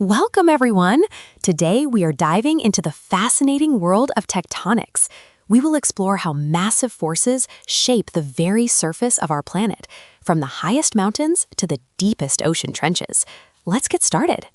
Welcome, everyone! Today, we are diving into the fascinating world of tectonics. We will explore how massive forces shape the very surface of our planet, from the highest mountains to the deepest ocean trenches. Let's get started.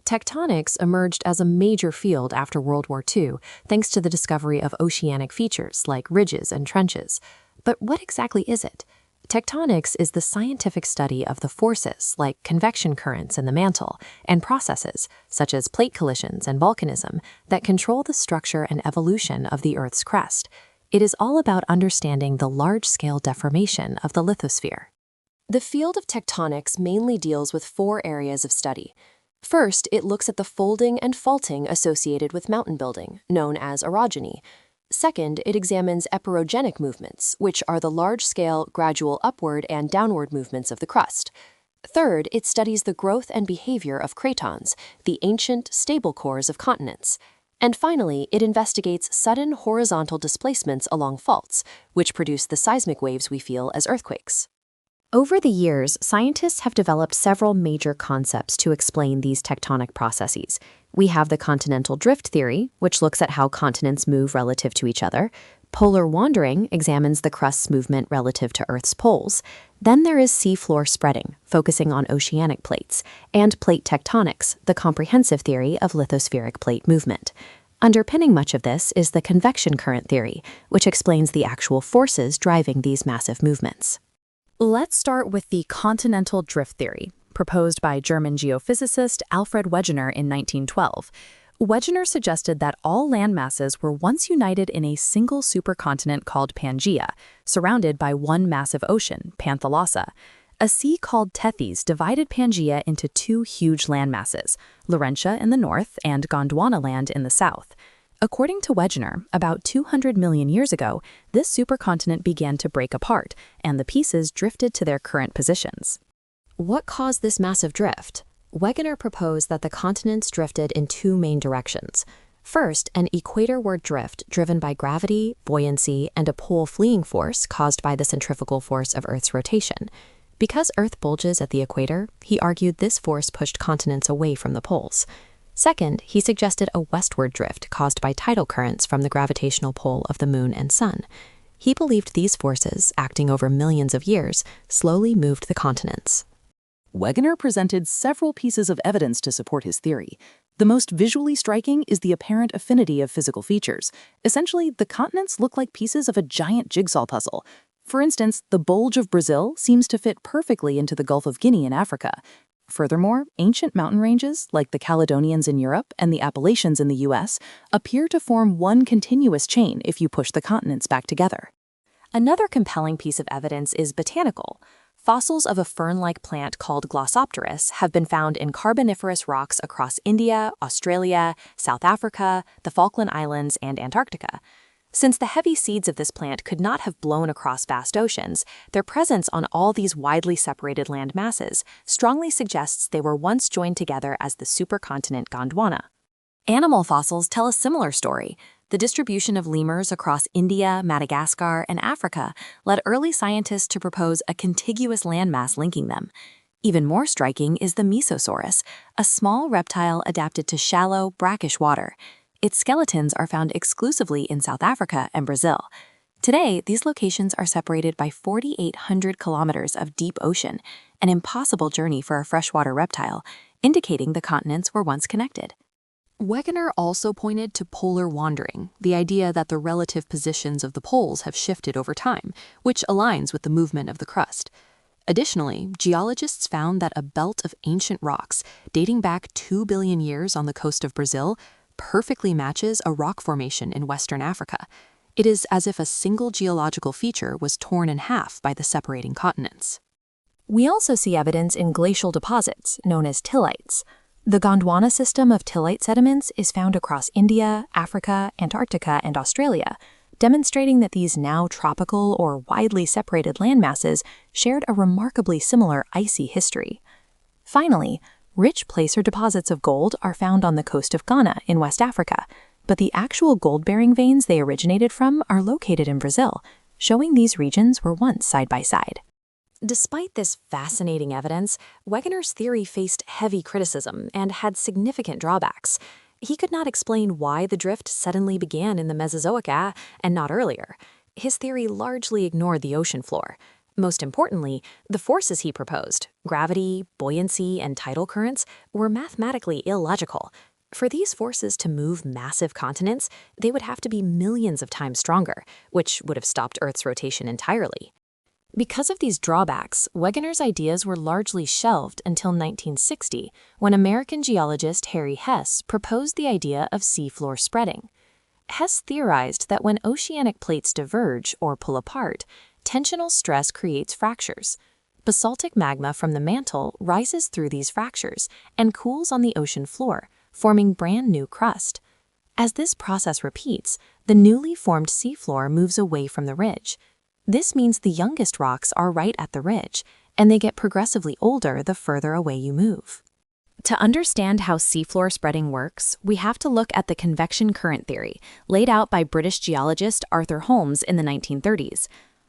Tectonics emerged as a major field after World War II, thanks to the discovery of oceanic features like ridges and trenches. But what exactly is it? Tectonics is the scientific study of the forces, like convection currents in the mantle, and processes, such as plate collisions and volcanism, that control the structure and evolution of the Earth's crust. It is all about understanding the large-scale deformation of the lithosphere. The field of tectonics mainly deals with four areas of study. First, it looks at the folding and faulting associated with mountain building, known as orogeny. Second, it examines epeirogenic movements, which are the large-scale, gradual upward and downward movements of the crust. Third, it studies the growth and behavior of cratons, the ancient, stable cores of continents. And finally, it investigates sudden horizontal displacements along faults, which produce the seismic waves we feel as earthquakes. Over the years, scientists have developed several major concepts to explain these tectonic processes. We have the continental drift theory, which looks at how continents move relative to each other. Polar wandering examines the crust's movement relative to Earth's poles. Then there is seafloor spreading, focusing on oceanic plates, and plate tectonics, the comprehensive theory of lithospheric plate movement. Underpinning much of this is the convection current theory, which explains the actual forces driving these massive movements. Let's start with the continental drift theory, proposed by German geophysicist Alfred Wegener in 1912. Wegener suggested that all land masses were once united in a single supercontinent called Pangaea, surrounded by one massive ocean, Panthalassa. A sea called Tethys divided Pangaea into two huge landmasses, Laurentia in the north and Gondwana land in the south. According to Wegener, about 200 million years ago, this supercontinent began to break apart, and the pieces drifted to their current positions. What caused this massive drift? Wegener proposed that the continents drifted in two main directions. First, an equatorward drift driven by gravity, buoyancy, and a pole fleeing force caused by the centrifugal force of Earth's rotation. Because Earth bulges at the equator, he argued this force pushed continents away from the poles. Second, he suggested a westward drift caused by tidal currents from the gravitational pull of the moon and sun. He believed these forces, acting over millions of years, slowly moved the continents. Wegener presented several pieces of evidence to support his theory. The most visually striking is the apparent affinity of physical features. Essentially, the continents look like pieces of a giant jigsaw puzzle. For instance, the bulge of Brazil seems to fit perfectly into the Gulf of Guinea in Africa. Furthermore, ancient mountain ranges, like the Caledonians in Europe and the Appalachians in the US, appear to form one continuous chain if you push the continents back together. Another compelling piece of evidence is botanical. Fossils of a fern-like plant called Glossopteris have been found in Carboniferous rocks across India, Australia, South Africa, the Falkland Islands, and Antarctica. Since the heavy seeds of this plant could not have blown across vast oceans, their presence on all these widely separated land masses strongly suggests they were once joined together as the supercontinent Gondwana. Animal fossils tell a similar story. The distribution of lemurs across India, Madagascar, and Africa led early scientists to propose a contiguous landmass linking them. Even more striking is the Mesosaurus, a small reptile adapted to shallow, brackish water. Its skeletons are found exclusively in South Africa and Brazil. Today, these locations are separated by 4,800 kilometers of deep ocean, an impossible journey for a freshwater reptile, indicating the continents were once connected. Wegener also pointed to polar wandering, the idea that the relative positions of the poles have shifted over time, which aligns with the movement of the crust. Additionally, geologists found that a belt of ancient rocks, dating back 2 billion years on the coast of Brazil, perfectly matches a rock formation in Western Africa. It is as if a single geological feature was torn in half by the separating continents. We also see evidence in glacial deposits, known as tillites. The Gondwana system of tillite sediments is found across India, Africa, Antarctica, and Australia, demonstrating that these now tropical or widely separated landmasses shared a remarkably similar icy history. Finally, rich placer deposits of gold are found on the coast of Ghana in West Africa, but the actual gold-bearing veins they originated from are located in Brazil, showing these regions were once side by side. Despite this fascinating evidence, Wegener's theory faced heavy criticism and had significant drawbacks. He could not explain why the drift suddenly began in the Mesozoic era and not earlier. His theory largely ignored the ocean floor. Most importantly, the forces he proposed, gravity, buoyancy, and tidal currents, were mathematically illogical. For these forces to move massive continents, they would have to be millions of times stronger, which would have stopped Earth's rotation entirely. Because of these drawbacks, Wegener's ideas were largely shelved until 1960, when American geologist Harry Hess proposed the idea of seafloor spreading. Hess theorized that when oceanic plates diverge or pull apart, tensional stress creates fractures. Basaltic magma from the mantle rises through these fractures and cools on the ocean floor, forming brand new crust. As this process repeats, the newly formed seafloor moves away from the ridge. This means the youngest rocks are right at the ridge, and they get progressively older the further away you move. To understand how seafloor spreading works, we have to look at the convection current theory, laid out by British geologist Arthur Holmes in the 1930s.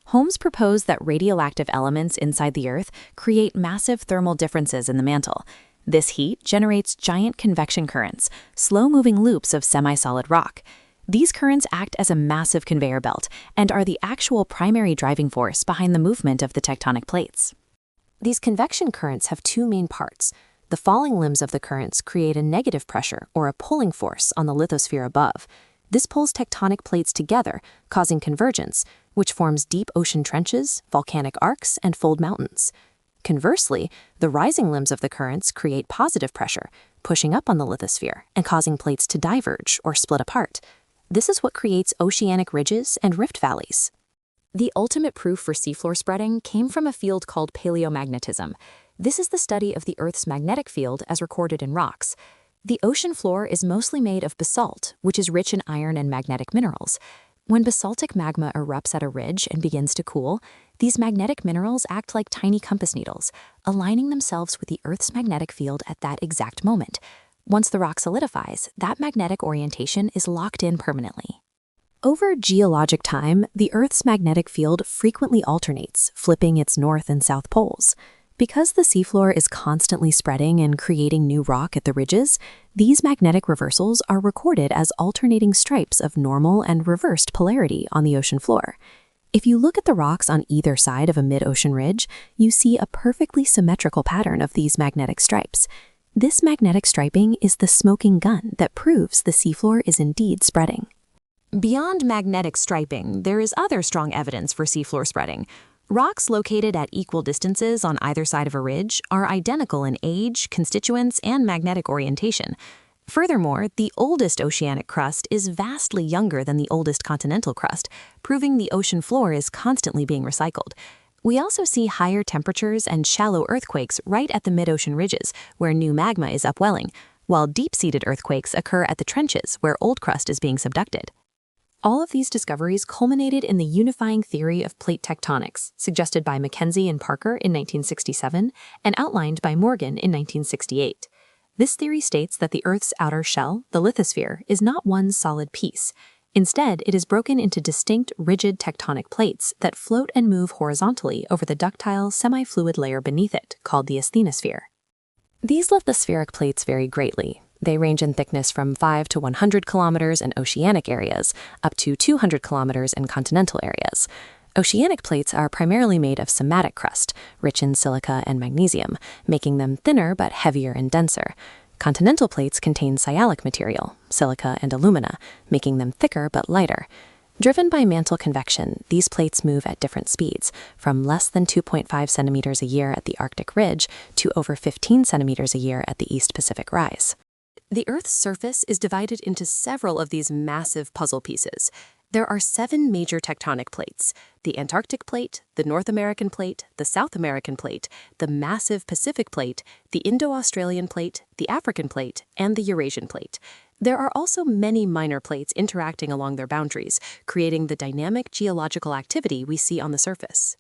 Holmes proposed that radioactive elements inside the Earth create massive thermal differences in the mantle. This heat generates giant convection currents, slow-moving loops of semi-solid rock. These currents act as a massive conveyor belt and are the actual primary driving force behind the movement of the tectonic plates. These convection currents have two main parts. The falling limbs of the currents create a negative pressure or a pulling force on the lithosphere above. This pulls tectonic plates together, causing convergence, which forms deep ocean trenches, volcanic arcs, and fold mountains. Conversely, the rising limbs of the currents create positive pressure, pushing up on the lithosphere and causing plates to diverge or split apart. This is what creates oceanic ridges and rift valleys. The ultimate proof for seafloor spreading came from a field called paleomagnetism. This is the study of the Earth's magnetic field as recorded in rocks. The ocean floor is mostly made of basalt, which is rich in iron and magnetic minerals. When basaltic magma erupts at a ridge and begins to cool, these magnetic minerals act like tiny compass needles, aligning themselves with the Earth's magnetic field at that exact moment. Once the rock solidifies, that magnetic orientation is locked in permanently. Over geologic time, the Earth's magnetic field frequently alternates, flipping its north and south poles. Because the seafloor is constantly spreading and creating new rock at the ridges, these magnetic reversals are recorded as alternating stripes of normal and reversed polarity on the ocean floor. If you look at the rocks on either side of a mid-ocean ridge, you see a perfectly symmetrical pattern of these magnetic stripes. This magnetic striping is the smoking gun that proves the seafloor is indeed spreading. Beyond magnetic striping, there is other strong evidence for seafloor spreading. Rocks located at equal distances on either side of a ridge are identical in age, constituents, and magnetic orientation. Furthermore, the oldest oceanic crust is vastly younger than the oldest continental crust, proving the ocean floor is constantly being recycled. We also see higher temperatures and shallow earthquakes right at the mid-ocean ridges, where new magma is upwelling, while deep-seated earthquakes occur at the trenches, where old crust is being subducted. All of these discoveries culminated in the unifying theory of plate tectonics, suggested by Mackenzie and Parker in 1967 and outlined by Morgan in 1968. This theory states that the Earth's outer shell, the lithosphere, is not one solid piece. Instead, it is broken into distinct, rigid tectonic plates that float and move horizontally over the ductile, semi-fluid layer beneath it, called the asthenosphere. These lithospheric plates vary greatly. They range in thickness from 5 to 100 kilometers in oceanic areas, up to 200 kilometers in continental areas. Oceanic plates are primarily made of somatic crust, rich in silica and magnesium, making them thinner but heavier and denser. Continental plates contain sialic material, silica and alumina, making them thicker but lighter. Driven by mantle convection, these plates move at different speeds, from less than 2.5 centimeters a year at the Arctic Ridge to over 15 centimeters a year at the East Pacific Rise. The Earth's surface is divided into several of these massive puzzle pieces. There are 7 major tectonic plates: the Antarctic plate, the North American plate, the South American plate, the massive Pacific plate, the Indo-Australian plate, the African plate, and the Eurasian plate. There are also many minor plates interacting along their boundaries, creating the dynamic geological activity we see on the surface.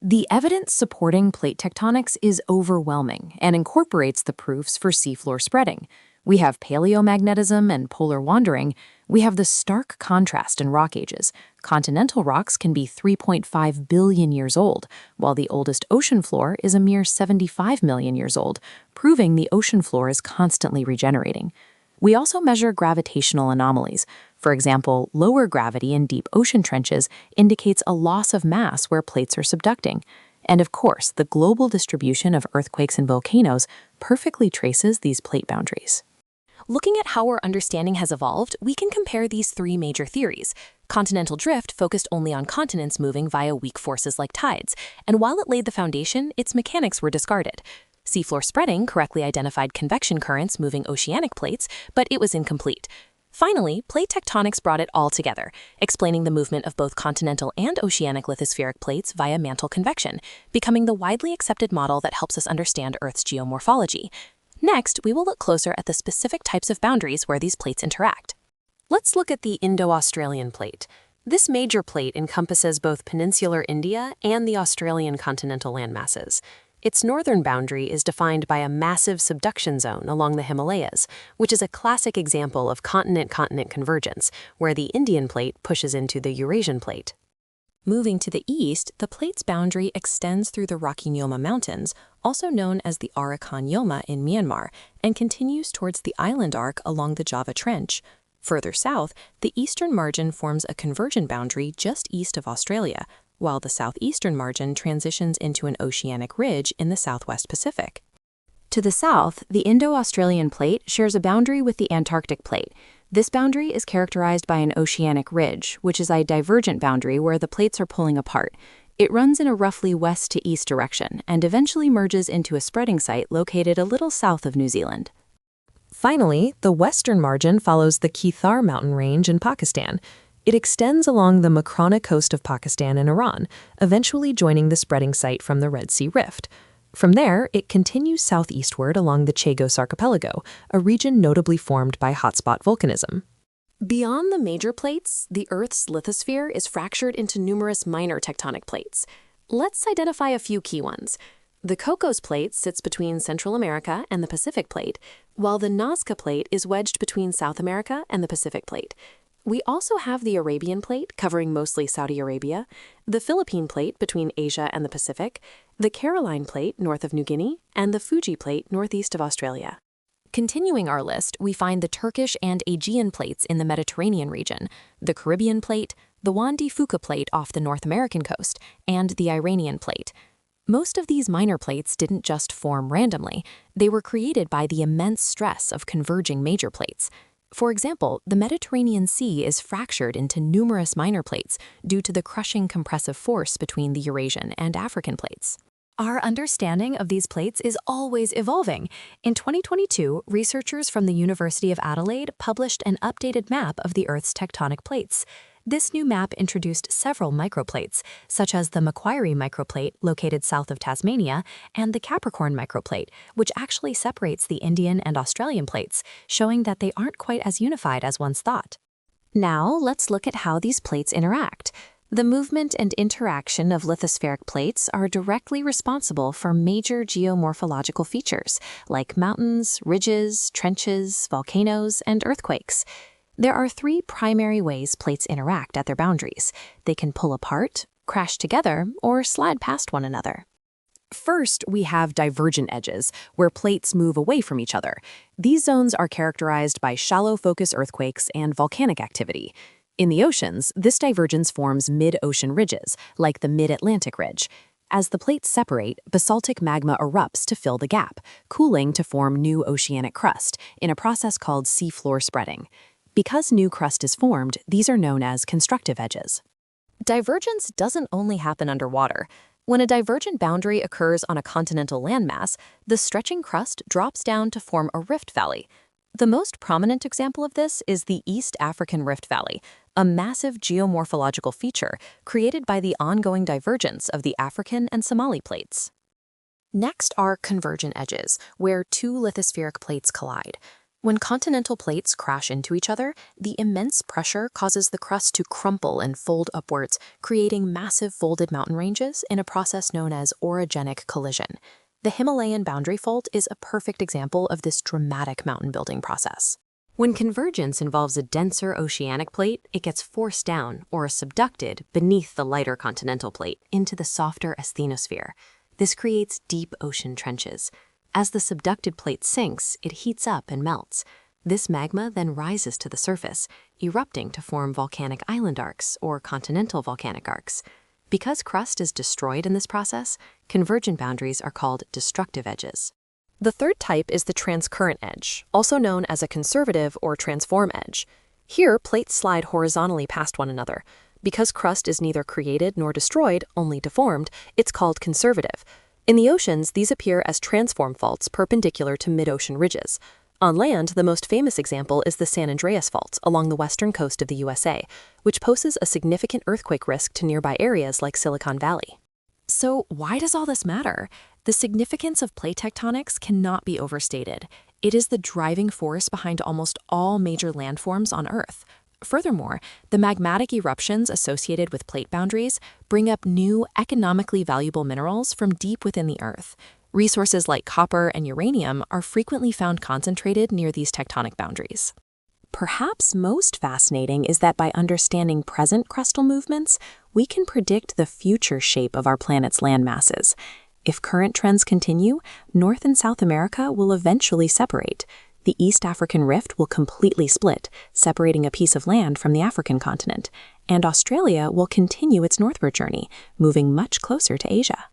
The evidence supporting plate tectonics is overwhelming and incorporates the proofs for seafloor spreading. We have paleomagnetism and polar wandering. We have the stark contrast in rock ages. Continental rocks can be 3.5 billion years old, while the oldest ocean floor is a mere 75 million years old, proving the ocean floor is constantly regenerating. We also measure gravitational anomalies. For example, lower gravity in deep ocean trenches indicates a loss of mass where plates are subducting. And of course, the global distribution of earthquakes and volcanoes perfectly traces these plate boundaries. Looking at how our understanding has evolved, we can compare these three major theories. Continental drift focused only on continents moving via weak forces like tides, and while it laid the foundation, its mechanics were discarded. Seafloor spreading correctly identified convection currents moving oceanic plates, but it was incomplete. Finally, plate tectonics brought it all together, explaining the movement of both continental and oceanic lithospheric plates via mantle convection, becoming the widely accepted model that helps us understand Earth's geomorphology. Next, we will look closer at the specific types of boundaries where these plates interact. Let's look at the Indo-Australian plate. This major plate encompasses both peninsular India and the Australian continental landmasses. Its northern boundary is defined by a massive subduction zone along the Himalayas, which is a classic example of continent-continent convergence, where the Indian plate pushes into the Eurasian plate. Moving to the east, the plate's boundary extends through the Rocky Nyoma Mountains, also known as the Arakan Nyoma in Myanmar, and continues towards the island arc along the Java Trench. Further south, the eastern margin forms a convergent boundary just east of Australia, while the southeastern margin transitions into an oceanic ridge in the southwest Pacific. To the south, the Indo-Australian plate shares a boundary with the Antarctic plate. This boundary is characterized by an oceanic ridge, which is a divergent boundary where the plates are pulling apart. It runs in a roughly west to east direction and eventually merges into a spreading site located a little south of New Zealand. Finally, the western margin follows the Kithar mountain range in Pakistan. It extends along the Makrana coast of Pakistan and Iran, eventually joining the spreading site from the Red Sea Rift. From there, it continues southeastward along the Chagos Archipelago, a region notably formed by hotspot volcanism. Beyond the major plates, the Earth's lithosphere is fractured into numerous minor tectonic plates. Let's identify a few key ones. The Cocos Plate sits between Central America and the Pacific Plate, while the Nazca Plate is wedged between South America and the Pacific Plate. We also have the Arabian Plate, covering mostly Saudi Arabia, the Philippine Plate between Asia and the Pacific, the Caroline Plate north of New Guinea, and the Fuji Plate northeast of Australia. Continuing our list, we find the Turkish and Aegean plates in the Mediterranean region, the Caribbean Plate, the Juan de Fuca Plate off the North American coast, and the Iranian Plate. Most of these minor plates didn't just form randomly. They were created by the immense stress of converging major plates. For example, the Mediterranean Sea is fractured into numerous minor plates due to the crushing compressive force between the Eurasian and African plates. Our understanding of these plates is always evolving. In 2022, researchers from the University of Adelaide published an updated map of the Earth's tectonic plates. This new map introduced several microplates, such as the Macquarie microplate located south of Tasmania and the Capricorn microplate, which actually separates the Indian and Australian plates, showing that they aren't quite as unified as once thought. Now, let's look at how these plates interact. The movement and interaction of lithospheric plates are directly responsible for major geomorphological features, like mountains, ridges, trenches, volcanoes, and earthquakes. There are three primary ways plates interact at their boundaries. They can pull apart, crash together, or slide past one another. First, we have divergent edges, where plates move away from each other. These zones are characterized by shallow focus earthquakes and volcanic activity. In the oceans, this divergence forms mid-ocean ridges, like the Mid-Atlantic Ridge. As the plates separate, basaltic magma erupts to fill the gap, cooling to form new oceanic crust, in a process called seafloor spreading. Because new crust is formed, these are known as constructive edges. Divergence doesn't only happen underwater. When a divergent boundary occurs on a continental landmass, the stretching crust drops down to form a rift valley. The most prominent example of this is the East African Rift Valley, a massive geomorphological feature created by the ongoing divergence of the African and Somali plates. Next are convergent edges, where two lithospheric plates collide. When continental plates crash into each other, the immense pressure causes the crust to crumple and fold upwards, creating massive folded mountain ranges in a process known as orogenic collision. The Himalayan boundary fault is a perfect example of this dramatic mountain building process. When convergence involves a denser oceanic plate, it gets forced down or subducted beneath the lighter continental plate into the softer asthenosphere. This creates deep ocean trenches. As the subducted plate sinks, it heats up and melts. This magma then rises to the surface, erupting to form volcanic island arcs or continental volcanic arcs. Because crust is destroyed in this process, convergent boundaries are called destructive edges. The third type is the transcurrent edge, also known as a conservative or transform edge. Here, plates slide horizontally past one another. Because crust is neither created nor destroyed, only deformed, it's called conservative. In the oceans, these appear as transform faults perpendicular to mid-ocean ridges. On land, the most famous example is the San Andreas Fault along the western coast of the USA, which poses a significant earthquake risk to nearby areas like Silicon Valley. So why does all this matter? The significance of plate tectonics cannot be overstated. It is the driving force behind almost all major landforms on Earth. Furthermore, the magmatic eruptions associated with plate boundaries bring up new, economically valuable minerals from deep within the Earth. Resources like copper and uranium are frequently found concentrated near these tectonic boundaries. Perhaps most fascinating is that by understanding present crustal movements, we can predict the future shape of our planet's land masses. If current trends continue, North and South America will eventually separate. The East African Rift will completely split, separating a piece of land from the African continent, and Australia will continue its northward journey, moving much closer to Asia.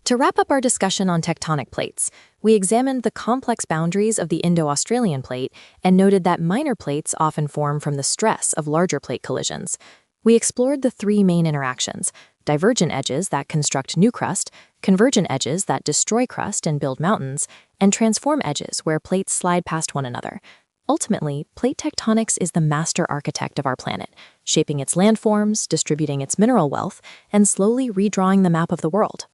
To wrap up our discussion on tectonic plates, we examined the complex boundaries of the Indo-Australian plate and noted that minor plates often form from the stress of larger plate collisions. We explored the three main interactions: divergent edges that construct new crust, convergent edges that destroy crust and build mountains, and transform edges where plates slide past one another. Ultimately, plate tectonics is the master architect of our planet, shaping its landforms, distributing its mineral wealth, and slowly redrawing the map of the world.